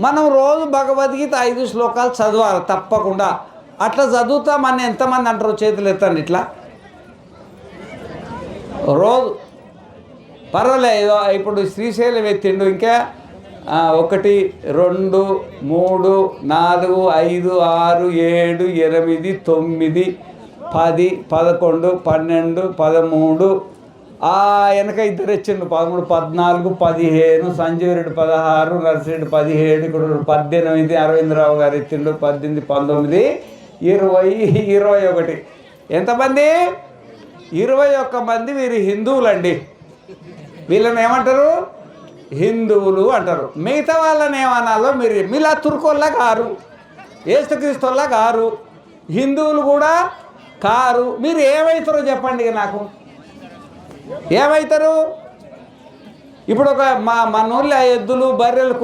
మనం రోజు భగవద్గీత 5 శ్లోకాలు చదవాలి తప్పకుండా. అట్లా చదువుతామని ఎంతమంది అంటారు? చేతులు ఎత్తండి. ఇట్లా రోజు పర్వాలేదు. ఇప్పుడు శ్రీశైలం ఎత్తిండు, ఇంకా 1 2 3 4 5 6 7 8 9 10 11 12 13 వెనక ఇద్దరు వచ్చిండు 13 14 15 సంజీవ్ రెడ్డి 16 నర్సిరెడ్డి 17 ఇక్కడ 18 అరవిందరావు గారు ఎత్తిండు 18 19 20 21. ఎంతమంది? 21 మంది. వీరు హిందువులండి. వీళ్ళని ఏమంటారు? హిందువులు అంటారు. మిగతా వాళ్ళని ఏమనాలో మీరు మీలా తుర్కోల్లా కారు, ఏసుక్రీస్తుల్లా కారు, హిందువులు కూడా కారు. మీరు ఏమవుతారో చెప్పండి నాకు. ఏమవుతారు? ఇప్పుడు ఒక మన ఊళ్ళో ఎద్దులు బర్రెలు